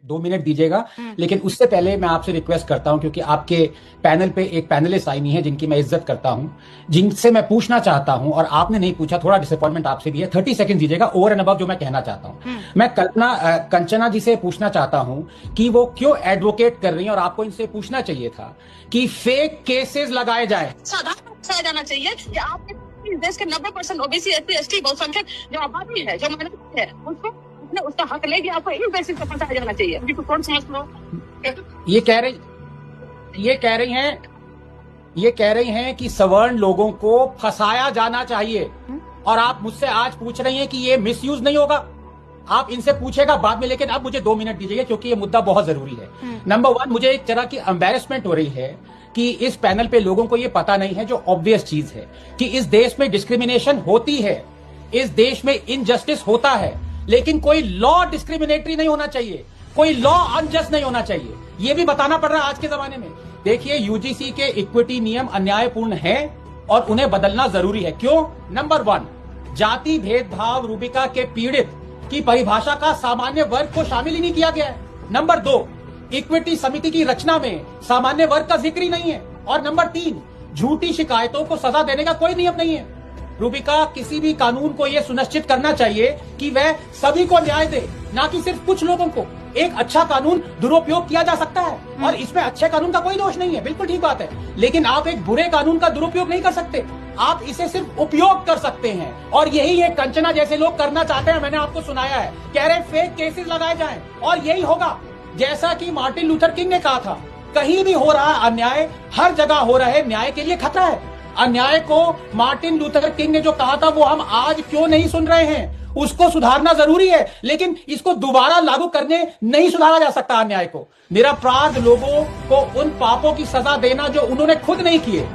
2 minute दीजिएगा, लेकिन उससे पहले मैं आपसे रिक्वेस्ट करता हूं, क्योंकि आपके पैनल पे एक पैनलिस्ट आई नहीं है जिनकी मैं इज्जत करता हूं, जिनसे मैं पूछना चाहता हूं और आपने नहीं पूछा, थोड़ा डिसअपॉइंटमेंट आपसे भी है। 30 सेकंड दीजिएगा ओवर एंड अबव जो मैं कहना चाहता हूं। मैं कंचना जी से पूछना चाहता हूं कि वो क्यों एडवोकेट कर रही हैं, और आपको इनसे पूछना चाहिए था कि फेक केसेस लगाए जाए। जाना चाहिए कि आप देश के 90% ओबीसी एससी एसटी बहुसंख्यक जो आबादी है, जो माइनॉरिटी है, उसका हक लेगी, आपको इस बेसिस पर फंसाया जाना चाहिए। कौन समझ लो ये कह रही हैं कि सवर्ण लोगों को फंसाया जाना चाहिए, और आप मुझसे आज पूछ रही हैं कि ये मिसयूज नहीं होगा। आप इनसे पूछेगा बाद में, लेकिन अब मुझे 2 मिनट दीजिए क्योंकि ये मुद्दा बहुत जरूरी है। नंबर 1, मुझे एक तरह की एम्बैरेसमेंट हो रही है कि इस पैनल पे लोगों को ये पता नहीं है, जो ऑब्वियस चीज है, कि इस देश में डिस्क्रिमिनेशन होती है, इस देश में इनजस्टिस होता है, लेकिन कोई लॉ डिस्क्रिमिनेटरी नहीं होना चाहिए, कोई लॉ अनजस्ट नहीं होना चाहिए। ये भी बताना पड़ रहा है आज के जमाने में। देखिए, यूजीसी के इक्विटी नियम अन्यायपूर्ण हैं और उन्हें बदलना जरूरी है। क्यों? नंबर 1, जाति भेदभाव रूबिका के पीड़ित की परिभाषा का सामान्य वर्ग को शामिल ही नहीं किया गया है। नंबर 2, इक्विटी समिति की रचना में सामान्य वर्ग का जिक्र ही नहीं है। और नंबर 3, झूठी शिकायतों को सजा देने का कोई नियम नहीं है। रूबिका, किसी भी कानून को यह सुनिश्चित करना चाहिए कि वह सभी को न्याय दे, ना कि सिर्फ कुछ लोगों को। एक अच्छा कानून दुरुपयोग किया जा सकता है और इसमें अच्छे कानून का कोई दोष नहीं है, बिल्कुल ठीक बात है, लेकिन आप एक बुरे कानून का दुरुपयोग नहीं कर सकते, आप इसे सिर्फ उपयोग कर सकते हैं। और यही एक कंचना जैसे लोग करना चाहते हैं। मैंने आपको सुनाया है, कह रहे फेक केसेस लगाए जाएं, और यही होगा। जैसा कि मार्टिन लूथर किंग ने कहा था, कहीं भी हो रहा अन्याय, हर जगह हो रहे न्याय के लिए खतरा है। अन्याय को मार्टिन लूथर किंग ने जो कहा था वो हम आज क्यों नहीं सुन रहे हैं? उसको सुधारना जरूरी है, लेकिन इसको दोबारा लागू करने नहीं सुधारा जा सकता अन्याय को। निरपराध लोगों को उन पापों की सजा देना जो उन्होंने खुद नहीं किए,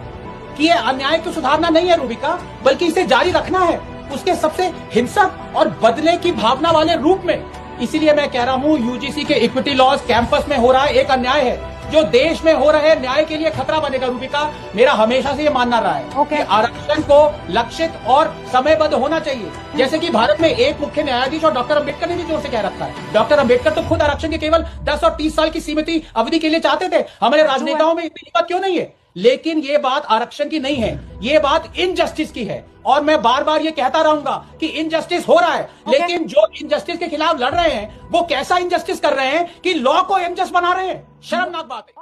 कि ये अन्याय को सुधारना नहीं है रूबिका, बल्कि इसे जारी रखना है, उसके सबसे हिंसक और बदले की भावना वाले रूप में। इसीलिए मैं कह रहा हूं, यूजीसी के इक्विटी लॉज कैंपस में हो रहा है एक अन्याय है, जो देश में हो रहे न्याय के लिए खतरा बनेगा। रूबिका, मेरा हमेशा से ये मानना रहा है कि आरक्षण को लक्षित और समयबद्ध होना चाहिए। जैसे कि भारत में एक मुख्य न्यायाधीश और डॉक्टर अंबेडकर ने भी जोर से कह रखा है। डॉक्टर अंबेडकर तो खुद आरक्षण के केवल 10 और 30 साल की सीमित अवधि के लिए चाहते थे। हमारे राजनेताओं में इतनी बात क्यों नहीं है? लेकिन ये बात आरक्षण की नहीं है, ये बात इनजस्टिस की है। और मैं बार बार ये कहता रहूंगा कि इनजस्टिस हो रहा है, लेकिन जो इनजस्टिस के खिलाफ लड़ रहे हैं वो कैसा इनजस्टिस कर रहे हैं कि लॉ को इनजस्ट बना रहे हैं। शर्मनाक बात है।